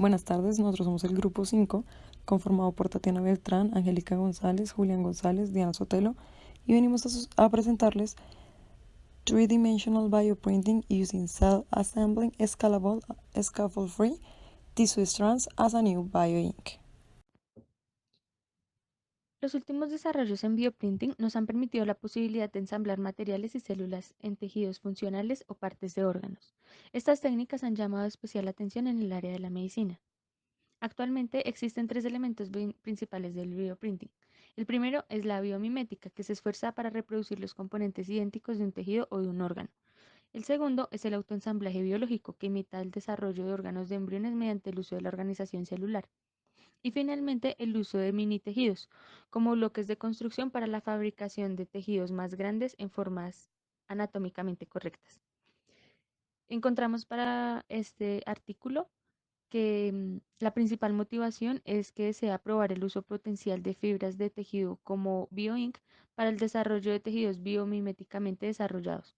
Buenas tardes, nosotros somos el grupo 5, conformado por Tatiana Beltrán, Angélica González, Julián González, Diana Sotelo, y venimos a presentarles Three-Dimensional Bioprinting using Cell Assembling Scalable Scaffold-Free Tissue Strands as a New Bioink. Los últimos desarrollos en bioprinting nos han permitido la posibilidad de ensamblar materiales y células en tejidos funcionales o partes de órganos. Estas técnicas han llamado especial atención en el área de la medicina. Actualmente existen tres elementos principales del bioprinting. El primero es la biomimética, que se esfuerza para reproducir los componentes idénticos de un tejido o de un órgano. El segundo es el autoensamblaje biológico, que imita el desarrollo de órganos de embriones mediante el uso de la organización celular. Y finalmente, el uso de mini tejidos, como bloques de construcción para la fabricación de tejidos más grandes en formas anatómicamente correctas. Encontramos para este artículo que la principal motivación es que desea probar el uso potencial de fibras de tejido como BioInk para el desarrollo de tejidos biomiméticamente desarrollados.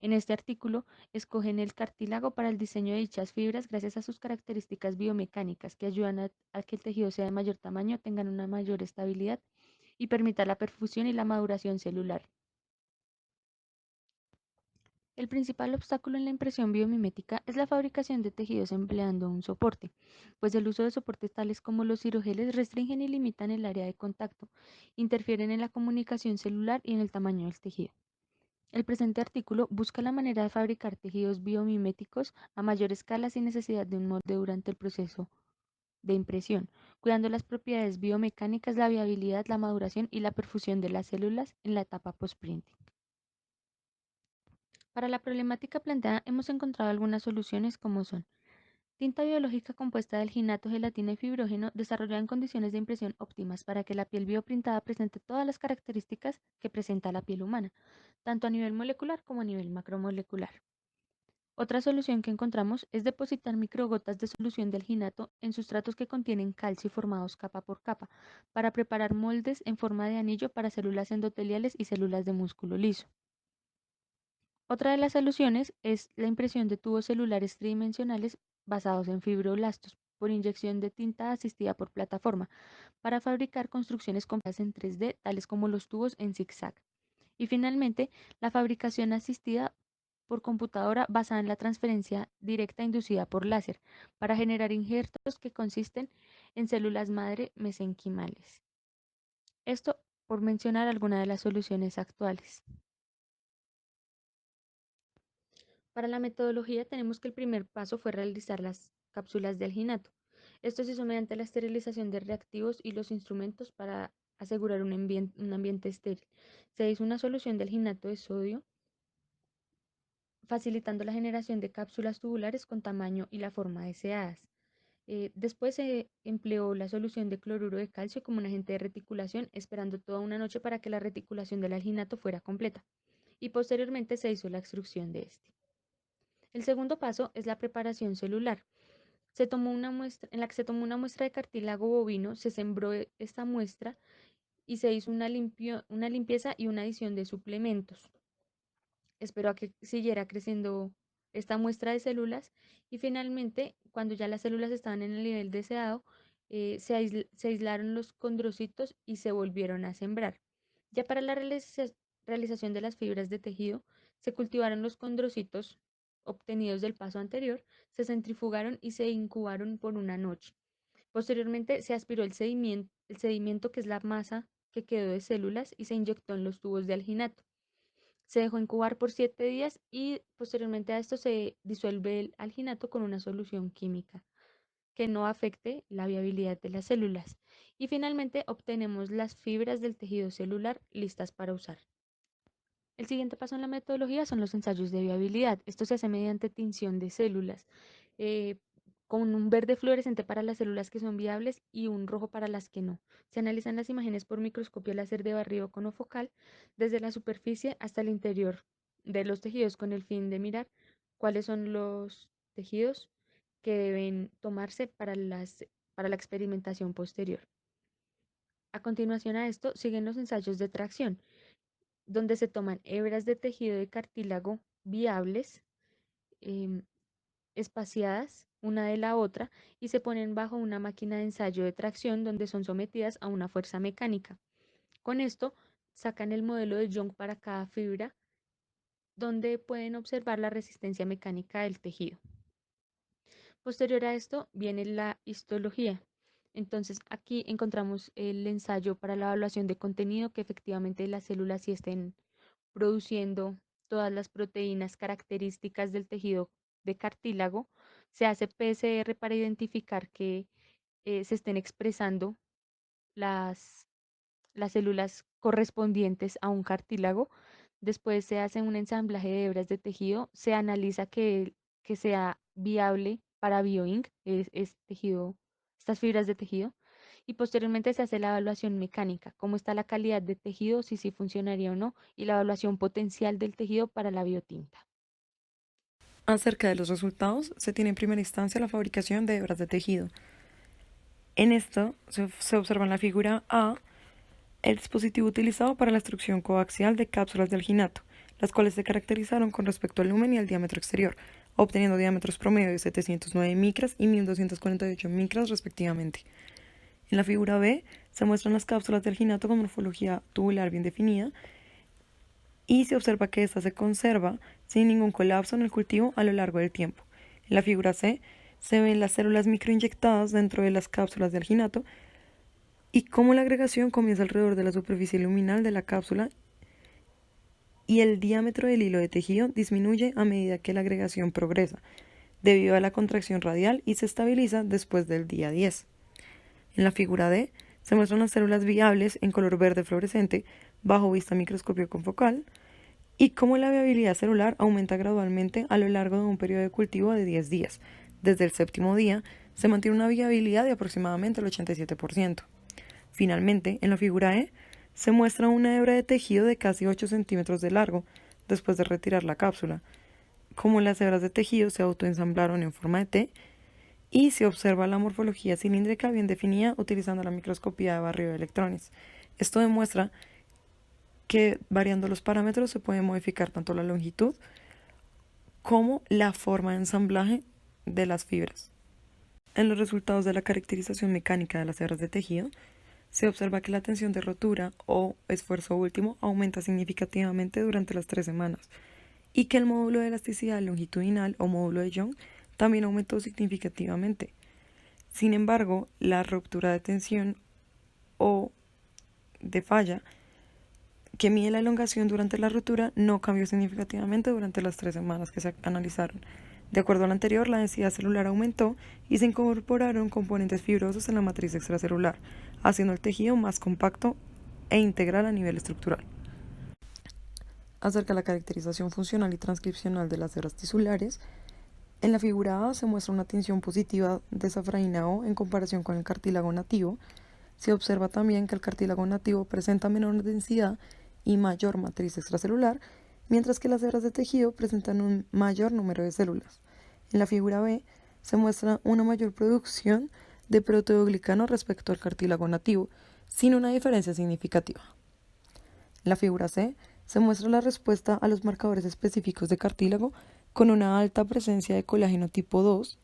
En este artículo, escogen el cartílago para el diseño de dichas fibras gracias a sus características biomecánicas que ayudan a que el tejido sea de mayor tamaño, tengan una mayor estabilidad y permita la perfusión y la maduración celular. El principal obstáculo en la impresión biomimética es la fabricación de tejidos empleando un soporte, pues el uso de soportes tales como los hidrogeles restringen y limitan el área de contacto, interfieren en la comunicación celular y en el tamaño del tejido. El presente artículo busca la manera de fabricar tejidos biomiméticos a mayor escala sin necesidad de un molde durante el proceso de impresión, cuidando las propiedades biomecánicas, la viabilidad, la maduración y la perfusión de las células en la etapa post-printing. Para la problemática planteada hemos encontrado algunas soluciones como son tinta biológica compuesta de alginato, gelatina y fibrógeno desarrollada en condiciones de impresión óptimas para que la piel bioprintada presente todas las características que presenta la piel humana, tanto a nivel molecular como a nivel macromolecular. Otra solución que encontramos es depositar microgotas de solución de alginato en sustratos que contienen calcio formados capa por capa para preparar moldes en forma de anillo para células endoteliales y células de músculo liso. Otra de las soluciones es la impresión de tubos celulares tridimensionales basados en fibroblastos por inyección de tinta asistida por plataforma para fabricar construcciones complejas en 3D, tales como los tubos en zigzag. Y finalmente, la fabricación asistida por computadora basada en la transferencia directa inducida por láser para generar injertos que consisten en células madre mesenquimales. Esto por mencionar algunas de las soluciones actuales. Para la metodología tenemos que el primer paso fue realizar las cápsulas de alginato. Esto se hizo mediante la esterilización de reactivos y los instrumentos para asegurar un ambiente estéril. Se hizo una solución de alginato de sodio facilitando la generación de cápsulas tubulares con tamaño y la forma deseadas. Después se empleó la solución de cloruro de calcio como un agente de reticulación, esperando toda una noche para que la reticulación del alginato fuera completa. Y posteriormente se hizo la extrusión de este. El segundo paso es la preparación celular. Se tomó una muestra, en la que se tomó una muestra de cartílago bovino, se sembró esta muestra y se hizo una limpieza y una adición de suplementos. Esperó a que siguiera creciendo esta muestra de células y finalmente, cuando ya las células estaban en el nivel deseado, se aislaron los condrocitos y se volvieron a sembrar. Ya para la realización de las fibras de tejido, se cultivaron los condrocitos obtenidos del paso anterior, se centrifugaron y se incubaron por una noche. Posteriormente, se aspiró el sedimento que es la masa que quedó de células y se inyectó en los tubos de alginato. Se dejó incubar por 7 días y posteriormente a esto se disuelve el alginato con una solución química que no afecte la viabilidad de las células. Y finalmente obtenemos las fibras del tejido celular listas para usar. El siguiente paso en la metodología son los ensayos de viabilidad. Esto se hace mediante tinción de células, eh, con un verde fluorescente para las células que son viables y un rojo para las que no. Se analizan las imágenes por microscopio láser de barrido conofocal desde la superficie hasta el interior de los tejidos con el fin de mirar cuáles son los tejidos que deben tomarse para la experimentación posterior. A continuación a esto siguen los ensayos de tracción donde se toman hebras de tejido de cartílago viables, em, espaciadas una de la otra y se ponen bajo una máquina de ensayo de tracción donde son sometidas a una fuerza mecánica. Con esto, sacan el modelo de Young para cada fibra, donde pueden observar la resistencia mecánica del tejido. Posterior a esto viene la histología. Entonces, aquí encontramos el ensayo para la evaluación de contenido, que efectivamente las células sí estén produciendo todas las proteínas características del tejido de cartílago. Se hace PCR para identificar que se estén expresando las, las células correspondientes a un cartílago. Después se hace un ensamblaje de hebras de tejido, se analiza que sea viable para BioInk, es tejido, estas fibras de tejido, y posteriormente se hace la evaluación mecánica, cómo está la calidad de tejido, si sí funcionaría o no, y la evaluación potencial del tejido para la biotinta. Acerca de los resultados, se tiene en primera instancia la fabricación de hebras de tejido. En esto se observa en la figura A el dispositivo utilizado para la extrusión coaxial de cápsulas de alginato, las cuales se caracterizaron con respecto al lumen y al diámetro exterior, obteniendo diámetros promedio de 709 micras y 1248 micras respectivamente. En la figura B se muestran las cápsulas de alginato con morfología tubular bien definida y se observa que ésta se conserva sin ningún colapso en el cultivo a lo largo del tiempo. En la figura C se ven las células microinyectadas dentro de las cápsulas de alginato y cómo la agregación comienza alrededor de la superficie luminal de la cápsula y el diámetro del hilo de tejido disminuye a medida que la agregación progresa, debido a la contracción radial y se estabiliza después del día 10. En la figura D se muestran las células viables en color verde fluorescente bajo vista microscopio confocal y cómo la viabilidad celular aumenta gradualmente a lo largo de un periodo de cultivo de 10 días. Desde el séptimo día se mantiene una viabilidad de aproximadamente el 87%. Finalmente, en la figura E, se muestra una hebra de tejido de casi 8 centímetros de largo después de retirar la cápsula, como las hebras de tejido se autoensamblaron en forma de T y se observa la morfología cilíndrica bien definida utilizando la microscopía de barrido de electrones. Esto demuestra que variando los parámetros se puede modificar tanto la longitud como la forma de ensamblaje de las fibras. En los resultados de la caracterización mecánica de las hebras de tejido, se observa que la tensión de rotura o esfuerzo último aumenta significativamente durante las 3 semanas y que el módulo de elasticidad longitudinal o módulo de Young también aumentó significativamente. Sin embargo, la ruptura de tensión o de falla que mide la elongación durante la rotura no cambió significativamente durante las 3 semanas que se analizaron. De acuerdo a lo anterior, la densidad celular aumentó y se incorporaron componentes fibrosos en la matriz extracelular, haciendo el tejido más compacto e integral a nivel estructural. Acerca de la caracterización funcional y transcripcional de las hebras tisulares, en la figura A se muestra una tinción positiva de safraína O en comparación con el cartílago nativo. Se observa también que el cartílago nativo presenta menor densidad y mayor matriz extracelular, mientras que las hebras de tejido presentan un mayor número de células. En la figura B se muestra una mayor producción de proteoglicano respecto al cartílago nativo, sin una diferencia significativa. En la figura C se muestra la respuesta a los marcadores específicos de cartílago con una alta presencia de colágeno tipo 2,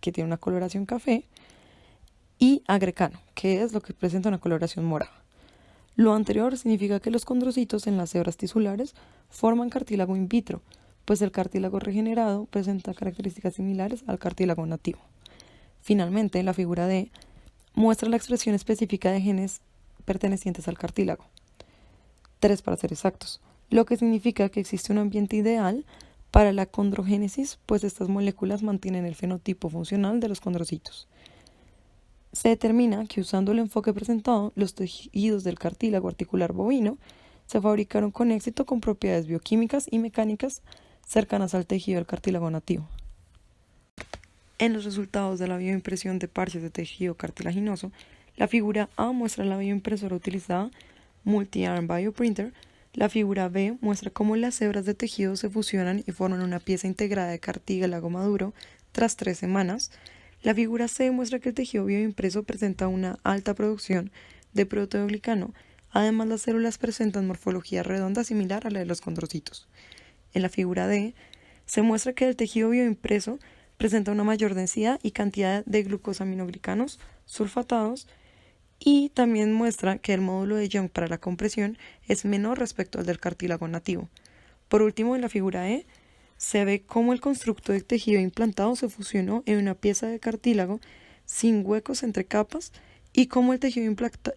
que tiene una coloración café, y agrecano, que es lo que presenta una coloración morada. Lo anterior significa que los condrocitos en las hebras tisulares forman cartílago in vitro, pues el cartílago regenerado presenta características similares al cartílago nativo. Finalmente, la figura D muestra la expresión específica de genes pertenecientes al cartílago, 3 para ser exactos, lo que significa que existe un ambiente ideal para la condrogénesis, pues estas moléculas mantienen el fenotipo funcional de los condrocitos. Se determina que usando el enfoque presentado, los tejidos del cartílago articular bovino se fabricaron con éxito con propiedades bioquímicas y mecánicas cercanas al tejido del cartílago nativo. En los resultados de la bioimpresión de parches de tejido cartilaginoso, la figura A muestra la bioimpresora utilizada Multi-Arm Bioprinter. La figura B muestra cómo las hebras de tejido se fusionan y forman una pieza integrada de cartílago maduro tras 3 semanas. La figura C muestra que el tejido bioimpreso presenta una alta producción de proteoglicano. Además, las células presentan morfología redonda similar a la de los condrocitos. En la figura D se muestra que el tejido bioimpreso presenta una mayor densidad y cantidad de glucosaminoglicanos sulfatados y también muestra que el módulo de Young para la compresión es menor respecto al del cartílago nativo. Por último, en la figura E, se ve cómo el constructo de tejido implantado se fusionó en una pieza de cartílago sin huecos entre capas y cómo el tejido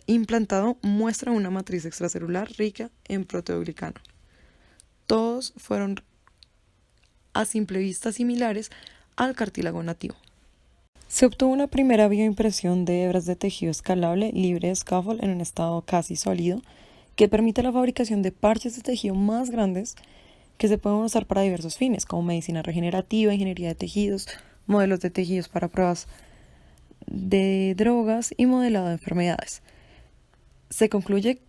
implantado muestra una matriz extracelular rica en proteoglicano. Todos fueron a simple vista similares al cartílago nativo. Se obtuvo una primera bioimpresión de hebras de tejido escalable libre de scaffold en un estado casi sólido que permite la fabricación de parches de tejido más grandes que se pueden usar para diversos fines, como medicina regenerativa, ingeniería de tejidos, modelos de tejidos para pruebas de drogas y modelado de enfermedades. Se concluye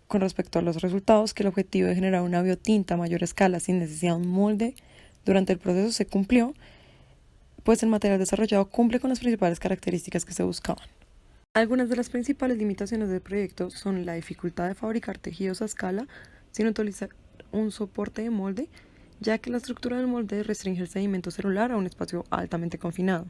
con respecto a los resultados que el objetivo de generar una biotinta a mayor escala sin necesidad de un molde durante el proceso se cumplió, pues el material desarrollado cumple con las principales características que se buscaban. Algunas de las principales limitaciones del proyecto son la dificultad de fabricar tejidos a escala sin utilizar un soporte de molde, ya que la estructura del molde restringe el sedimento celular a un espacio altamente confinado,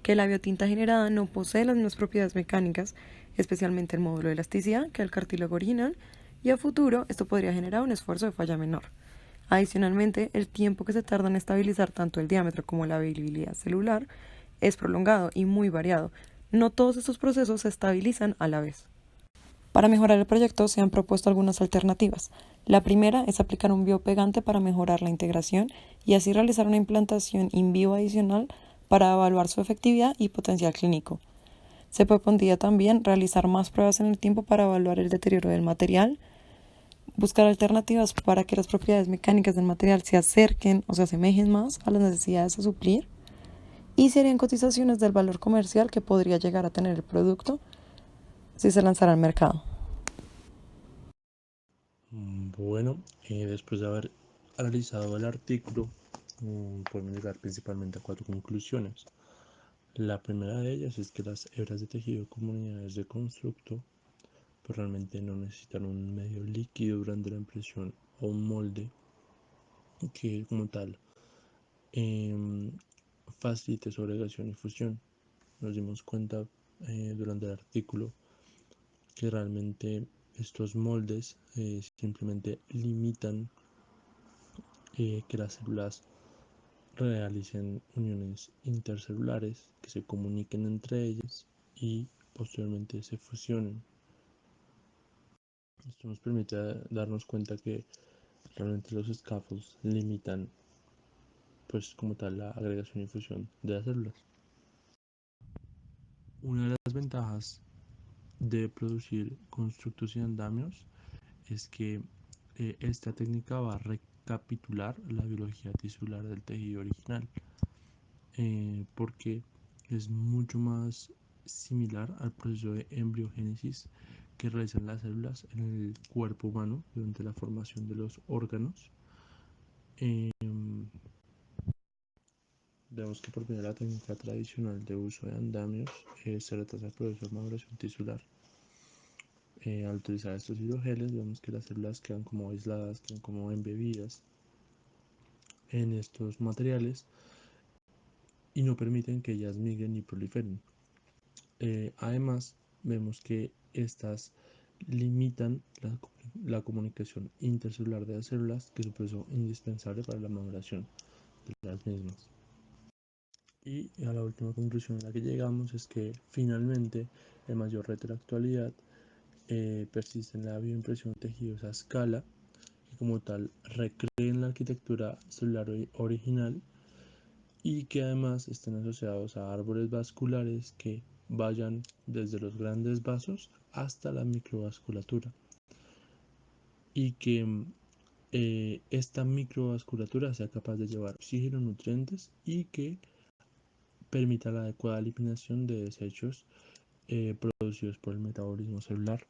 que la biotinta generada no posee las mismas propiedades mecánicas, especialmente el módulo de elasticidad, que el cartílago original, y a futuro esto podría generar un esfuerzo de falla menor. Adicionalmente, el tiempo que se tarda en estabilizar tanto el diámetro como la viabilidad celular es prolongado y muy variado. No todos estos procesos se estabilizan a la vez. Para mejorar el proyecto se han propuesto algunas alternativas. La primera es aplicar un biopegante para mejorar la integración y así realizar una implantación in vivo adicional para evaluar su efectividad y potencial clínico. Se propondría también realizar más pruebas en el tiempo para evaluar el deterioro del material, buscar alternativas para que las propiedades mecánicas del material se acerquen o se asemejen más a las necesidades a suplir, y serían cotizaciones del valor comercial que podría llegar a tener el producto si se lanzara al mercado. Bueno, después de haber analizado el artículo, podemos llegar principalmente a 4 conclusiones. La primera de ellas es que las hebras de tejido como unidades de constructo pues realmente no necesitan un medio líquido durante la impresión o un molde que como tal em, facilite su agregación y fusión. Nos dimos cuenta durante el artículo que realmente estos moldes simplemente limitan que las células realicen uniones intercelulares que se comuniquen entre ellas y posteriormente se fusionen. Esto nos permite darnos cuenta que realmente los scaffolds limitan pues como tal la agregación y fusión de las células. Una de las ventajas de producir constructos y andamios es que esta técnica va a recapitular la biología tisular del tejido original, porque es mucho más similar al proceso de embriogénesis que realizan las células en el cuerpo humano durante la formación de los órganos. Eh, Vemos que por medio de la técnica tradicional de uso de andamios se retrasa el proceso de maduración tisular. Al utilizar estos hidrogeles vemos que las células quedan como aisladas, quedan como embebidas en estos materiales y no permiten que ellas migren ni proliferen. Además, vemos que estas limitan la comunicación intercelular de las células, que es un proceso indispensable para la maduración de las mismas. Y a la última conclusión a la que llegamos es que finalmente el mayor reto de la actualidad persiste en la bioimpresión de tejidos a escala, que como tal recreen la arquitectura celular original y que además estén asociados a árboles vasculares que vayan desde los grandes vasos hasta la microvasculatura y que esta microvasculatura sea capaz de llevar oxígeno, nutrientes y que permita la adecuada eliminación de desechos producidos por el metabolismo celular.